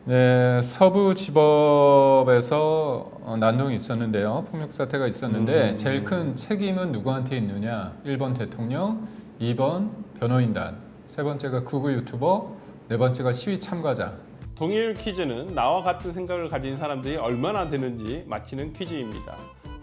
네, 서부지법에서 난동이 있었는데요. 폭력 사태가 있었는데 제일 큰 책임은 누구한테 있느냐? 1번 대통령, 2번 변호인단, 세 번째가 극우 유튜버, 네 번째가 시위 참가자. 동일 퀴즈는 나와 같은 생각을 가진 사람들이 얼마나 되는지 맞히는 퀴즈입니다.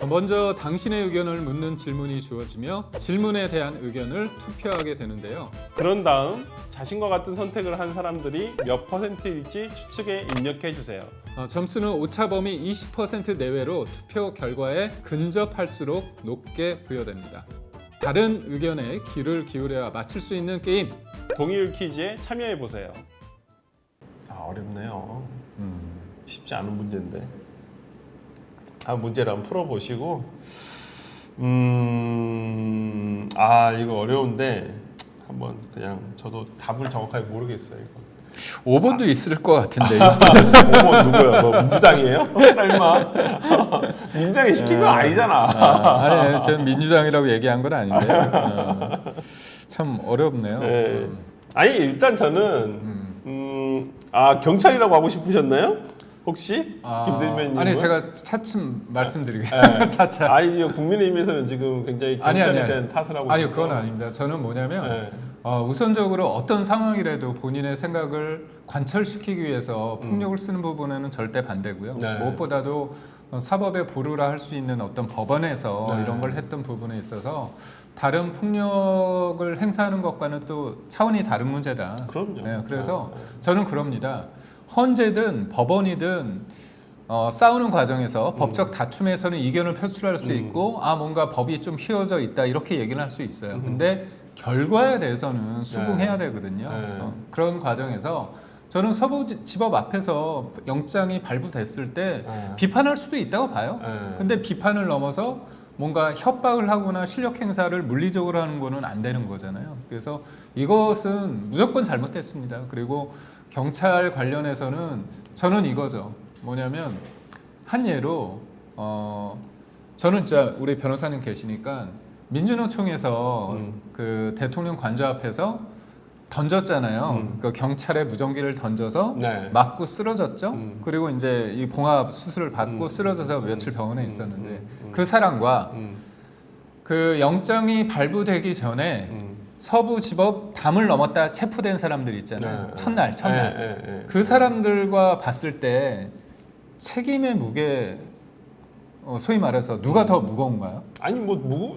먼저 당신의 의견을 묻는 질문이 주어지며 질문에 대한 의견을 투표하게 되는데요. 그런 다음 자신과 같은 선택을 한 사람들이 몇 %일지 추측에 입력해 주세요. 점수는 오차범위 20% 내외로 투표 결과에 근접할수록 높게 부여됩니다. 다른 의견에 귀를 기울여야 맞힐 수 있는 게임. 동일 퀴즈에 참여해 보세요. 어렵네요. 쉽지 않은 문제인데. 문제를 한번 풀어보시고. 이거 어려운데 한번 그냥 저도 답을 정확하게 모르겠어요. 이거. 5번도 있을 것 같은데. 5번 누구야? 뭐 민주당이에요? 설마? 민주당이 시킨 건 아니잖아. 아니, 저는 민주당이라고 얘기한 건 아닌데. 참 어렵네요. 네. 아니 일단 저는 경찰이라고 하고 싶으셨나요? 혹시 김대변인님은? 아니 제가 차츰 말씀드리겠습니다. 네. 차차. 아니 국민의힘에서는 지금 굉장히 경찰에 대한 탓을 하고 아니 있어서. 그건 아닙니다. 저는 뭐냐면 네. 우선적으로 어떤 상황이라도 본인의 생각을 관철시키기 위해서 폭력을 쓰는 부분에는 절대 반대고요. 네. 무엇보다도 사법의 보루라 할 수 있는 어떤 법원에서 네. 이런 걸 했던 부분에 있어서 다른 폭력을 행사하는 것과는 또 차원이 다른 문제다. 그럼요. 네, 그래서 저는 그럽니다. 헌재든 법원이든 싸우는 과정에서 법적 다툼에서는 이견을 표출할 수 있고 뭔가 법이 좀 휘어져 있다 이렇게 얘기를 할 수 있어요. 근데 결과에 대해서는 수긍해야 되거든요. 그런 과정에서 저는 서부지법 앞에서 영장이 발부됐을 때 비판할 수도 있다고 봐요. 근데 비판을 넘어서 뭔가 협박을 하거나 실력 행사를 물리적으로 하는 거는 안 되는 거잖아요. 그래서 이것은 무조건 잘못됐습니다. 그리고 경찰 관련해서는 저는 이거죠. 뭐냐면 한 예로 저는 진짜 우리 변호사님 계시니까 민주노총에서 그 대통령 관저 앞에서 던졌잖아요. 그 경찰에 무전기를 던져서 네. 맞고 쓰러졌죠. 그리고 이제 이 봉합 수술을 받고 쓰러져서 며칠 병원에 있었는데 그 사람과 그 영장이 발부되기 전에 서부지법 담을 넘었다 체포된 사람들 있잖아요. 첫날. 그 사람들과 봤을 때 책임의 무게, 소위 말해서 누가 더 무거운가요? 아니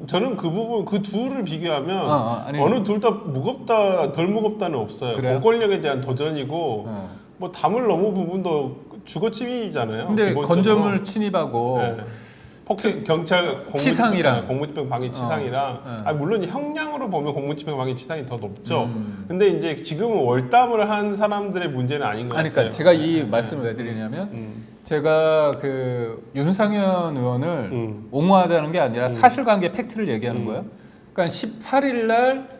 저는 그 부분 그 둘을 비교하면 아니, 어느 둘 다 무겁다 덜 무겁다는 없어요. 그래요? 공권력에 대한 도전이고 뭐 담을 넘은 부분도 주거 침입이잖아요. 근데 기본적으로. 건조물 침입하고 경찰 치상이랑 공무집행 방해 치상이랑 물론 형량으로 보면 공무집행 방해 치상이 더 높죠. 근데 이제 지금은 월담을 한 사람들의 문제는 아닌 것 같아요. 그러니까 제가 이 말씀을 왜 드리냐면 제가 그 윤상현 의원을 옹호하자는 게 아니라 사실관계 팩트를 얘기하는 거예요. 그러니까 18일 날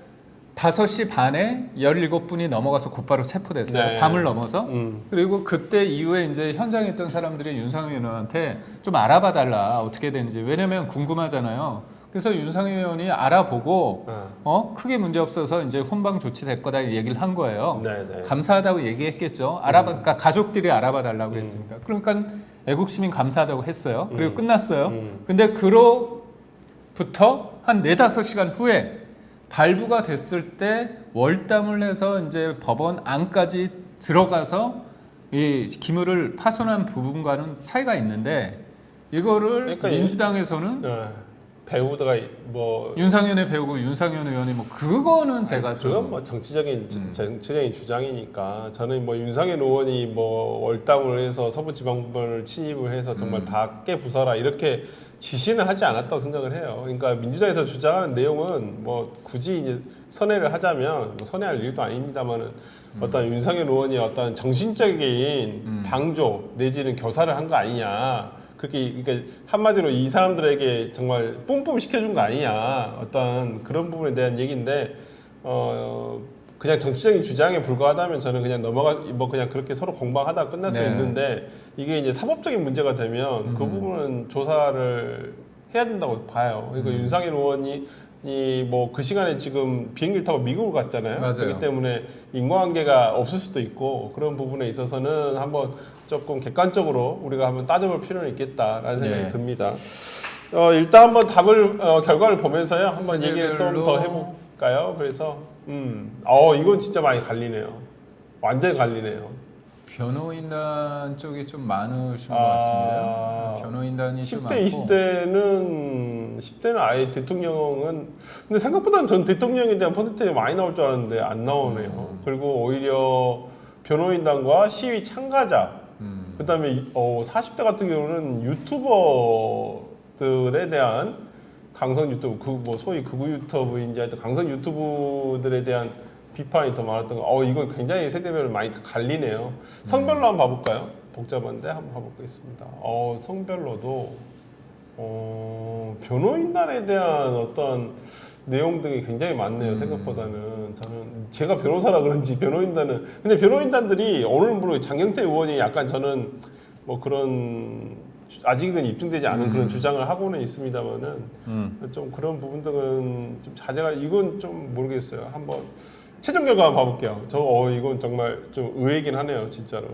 5시 반에 17분이 넘어가서 곧바로 체포됐어요. 네. 담을 넘어서. 그리고 그때 이후에 이제 현장에 있던 사람들이 윤상현 의원한테 좀 알아봐 달라. 어떻게 되는지. 왜냐면 궁금하잖아요. 그래서 윤상현 의원이 알아보고 크게 문제 없어서 이제 훈방 조치될 거다 얘기를 한 거예요. 네. 감사하다고 얘기했겠죠. 그러니까 가족들이 알아봐 달라고 했으니까. 그러니까 애국시민 감사하다고 했어요. 그리고 끝났어요. 근데 그로부터 한 4-5시간 후에 발부가 됐을 때 월담을 해서 이제 법원 안까지 들어가서 이 기물을 파손한 부분과는 차이가 있는데 이거를 그러니까 민주당에서는 배우다가 뭐 윤상현의 배우고 윤상현 의원이 뭐 그거는 제가 그건 좀 뭐 정치적인 주장이니까 저는 뭐 윤상현 의원이 뭐 월담을 해서 서부지방법원을 침입을 해서 정말 다 깨부숴라 이렇게 지시는 하지 않았다고 생각을 해요. 그러니까 민주당에서 주장하는 내용은 뭐 굳이 이제 선회를 하자면 뭐 선회할 일도 아닙니다만은 어떤 윤상현 의원이 어떤 정신적인 방조 내지는 교사를 한 거 아니냐. 그러니까 한마디로 이 사람들에게 정말 뿜뿜 시켜준 거 아니냐. 어떤 그런 부분에 대한 얘기인데 그냥 정치적인 주장에 불과하다면 저는 그냥 그냥 그렇게 서로 공방하다 끝날 수 있는데 이게 이제 사법적인 문제가 되면 그 부분은 조사를 해야 된다고 봐요. 그러니까 윤상현 의원이 뭐 그 시간에 지금 비행기를 타고 미국을 갔잖아요. 맞아요. 그렇기 때문에 인과관계가 없을 수도 있고 그런 부분에 있어서는 한번 조금 객관적으로 우리가 한번 따져볼 필요는 있겠다라는 생각이 네. 듭니다. 일단 한번 결과를 보면서요. 한번 얘기를 좀 세대별로. 더 해볼까요? 그래서 이건 진짜 많이 갈리네요. 완전히 갈리네요. 변호인단 쪽이 좀 많으신 것 아. 같습니다. 변호인단이 좀 10대, 많고 20대는 아예 대통령은 근데 생각보다는 전 대통령에 대한 퍼센테이지 많이 나올 줄 알았는데 안 나오네요. 그리고 오히려 변호인단과 시위 참가자 그다음에 40대 같은 경우는 유튜버들에 대한 강성 유튜브 뭐 소위 극우 유튜브인지 하여튼 강성 유튜브들에 대한 비판이 더 많았던 거. 이거 굉장히 세대별로 많이 갈리네요. 성별로 한번 봐볼까요? 복잡한데 한번 봐보겠습니다. 성별로도 변호인단에 대한 어떤 내용 등이 굉장히 많네요. 생각보다는 저는 제가 변호사라 그런지 변호인단은 근데 변호인단들이 오늘 물론 장경태 의원이 약간 저는 뭐 그런 아직은 입증되지 않은 그런 주장을 하고는 있습니다만은 좀 그런 부분들은 좀 자제가 이건 좀 모르겠어요. 한번 최종 결과 한번 봐볼게요. 이건 정말 좀 의외이긴 하네요, 진짜로.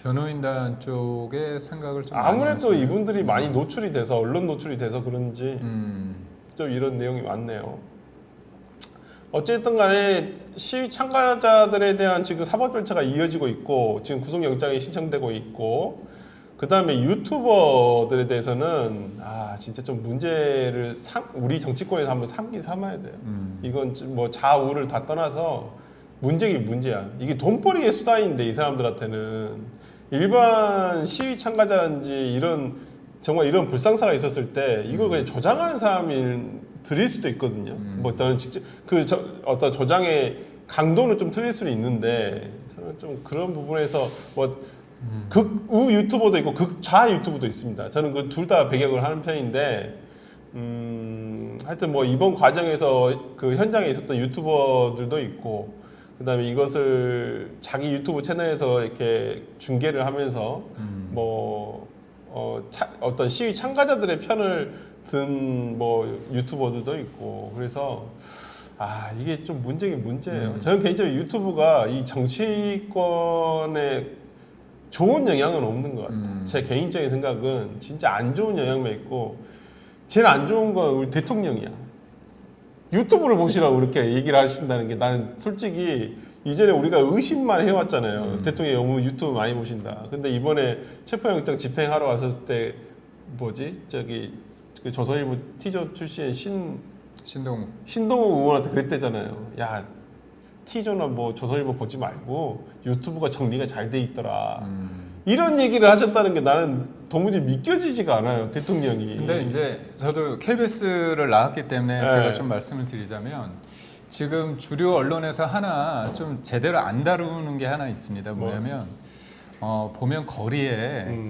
변호인단 쪽의 생각을 좀 많이 아무래도 하시네요. 이분들이 많이 노출이 돼서 언론 노출이 돼서 그런지 음. 좀 이런 내용이 많네요. 어쨌든 간에 시위 참가자들에 대한 지금 사법 절차가 이어지고 있고 지금 구속영장이 신청되고 있고 그 다음에 유튜버들에 대해서는 진짜 좀 문제를 우리 정치권에서 한번 삼긴 삼아야 돼요. 이건 뭐 좌우를 다 떠나서 문제긴 문제야. 이게 돈벌이의 수단인데 이 사람들한테는 일반 시위 참가자라든지 정말 이런 불상사가 있었을 때 이걸 그냥 조장하는 사람이 드릴 수도 있거든요. 뭐 저는 직접 어떤 조장의 강도는 좀 틀릴 수는 있는데 저는 좀 그런 부분에서 뭐 극우 유튜버도 있고 극좌 유튜버도 있습니다. 저는 그 둘 다 배격을 하는 편인데 하여튼 뭐 이번 과정에서 그 현장에 있었던 유튜버들도 있고 그다음에 이것을 자기 유튜브 채널에서 이렇게 중계를 하면서 어떤 시위 참가자들의 편을 든 뭐 유튜버들도 있고 그래서 이게 좀 문제긴 문제예요. 저는 개인적으로 유튜브가 이 정치권에 좋은 영향은 없는 것 같아요. 제 개인적인 생각은 진짜 안 좋은 영향만 있고 제일 안 좋은 건 우리 대통령이야. 유튜브를 보시라고 그렇게 얘기를 하신다는 게 나는 솔직히 이전에 우리가 의심만 해왔잖아요. 대통령이 너무 유튜브 많이 보신다. 근데 이번에 체포영장 집행하러 왔을 때 그 조선일보 T조 출신 신동욱 의원한테 그랬대잖아요. 야 T조나 뭐 조선일보 보지 말고 유튜브가 정리가 잘 돼 있더라. 이런 얘기를 하셨다는 게 나는 도무지 믿겨지지가 않아요. 대통령이. 근데 이제 저도 KBS를 나왔기 때문에 네. 제가 좀 말씀을 드리자면 지금 주류 언론에서 하나 좀 제대로 안 다루는 게 하나 있습니다. 뭐냐면 보면 거리에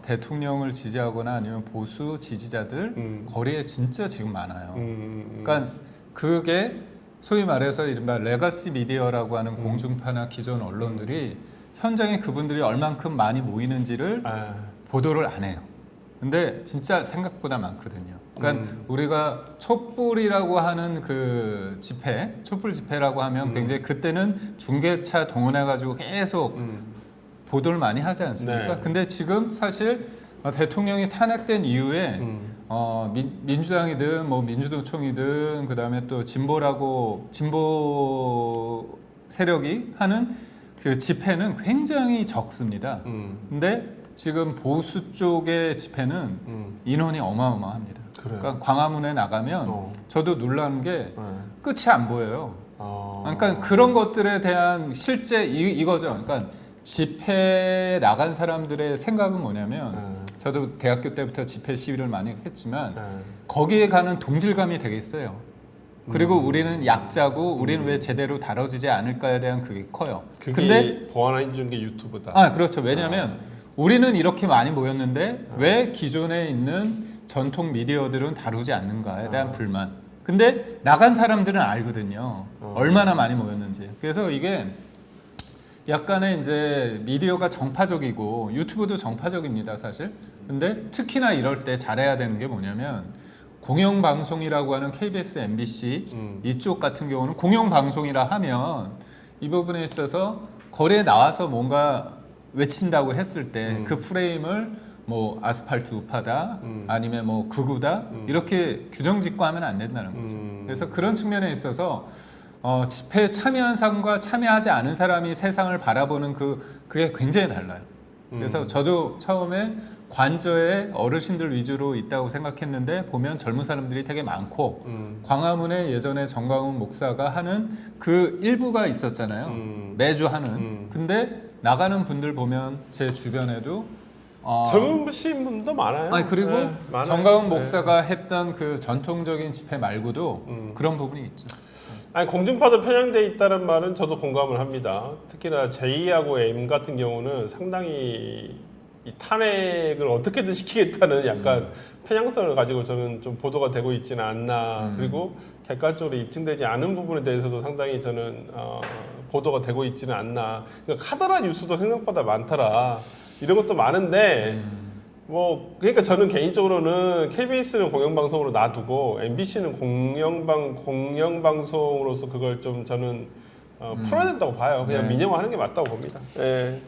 대통령을 지지하거나 아니면 보수 지지자들 거리에 진짜 지금 많아요. 그러니까 그게 소위 말해서 이른바 레가시 미디어라고 하는 공중파나 기존 언론들이 현장에 그분들이 얼만큼 많이 모이는지를 보도를 안 해요. 근데 진짜 생각보다 많거든요. 그러니까 우리가 촛불이라고 하는 그 집회, 촛불 집회라고 하면 굉장히 그때는 중계차 동원해가지고 계속 보도를 많이 하지 않습니까? 네. 근데 지금 사실 대통령이 탄핵된 이후에 민주당이든 뭐 민주노총이든 그 다음에 또 진보 세력이 하는 그 집회는 굉장히 적습니다. 근데 지금 보수 쪽의 집회는 인원이 어마어마합니다. 그래요? 그러니까 광화문에 나가면 저도 놀라는 게 끝이 안 보여요. 그러니까 그런 것들에 대한 실제 이거죠. 그러니까 집회에 나간 사람들의 생각은 뭐냐면 저도 대학교 때부터 집회 시위를 많이 했지만 거기에 가는 동질감이 되게 있어요. 그리고 우리는 약자고 우리는 왜 제대로 다뤄지지 않을까에 대한 그게 커요. 그게 보완해 준 게 유튜브다. 그렇죠. 왜냐하면 우리는 이렇게 많이 모였는데 왜 기존에 있는 전통 미디어들은 다루지 않는가에 대한 불만. 근데 나간 사람들은 알거든요. 얼마나 많이 모였는지. 그래서 이게 약간의 이제 미디어가 정파적이고 유튜브도 정파적입니다, 사실. 근데 특히나 이럴 때 잘해야 되는 게 뭐냐면 공영방송이라고 하는 KBS, MBC 이쪽 같은 경우는 공영방송이라 하면 이 부분에 있어서 거리에 나와서 뭔가 외친다고 했을 때 그 프레임을 뭐 아스팔트 우파다 아니면 뭐 극우다 이렇게 규정짓고 하면 안 된다는 거죠. 그래서 그런 측면에 있어서 집회에 참여한 사람과 참여하지 않은 사람이 세상을 바라보는 그게 굉장히 달라요. 그래서 저도 처음에 관저에 어르신들 위주로 있다고 생각했는데 보면 젊은 사람들이 되게 많고 광화문에 예전에 정광훈 목사가 하는 그 일부가 있었잖아요. 매주 하는. 근데 나가는 분들 보면 제 주변에도 젊으신 분도 많아요. 아니 그리고 네, 많아요. 정광훈 네. 목사가 했던 그 전통적인 집회 말고도 그런 부분이 있죠. 아니 공중파도 편향돼 있다는 말은 저도 공감을 합니다. 특히나 제2하고 M 같은 경우는 상당히 이 탄핵을 어떻게든 시키겠다는 약간 편향성을 가지고 저는 좀 보도가 되고 있지는 않나. 그리고 객관적으로 입증되지 않은 부분에 대해서도 상당히 저는 보도가 되고 있지는 않나. 그러니까 카더라 뉴스도 생각보다 많더라. 이런 것도 많은데 뭐 그러니까 저는 개인적으로는 KBS는 공영방송으로 놔두고 MBC는 공영방송으로서 그걸 좀 저는 풀어야 된다고 봐요. 그냥 민영화하는 게 맞다고 봅니다. 예.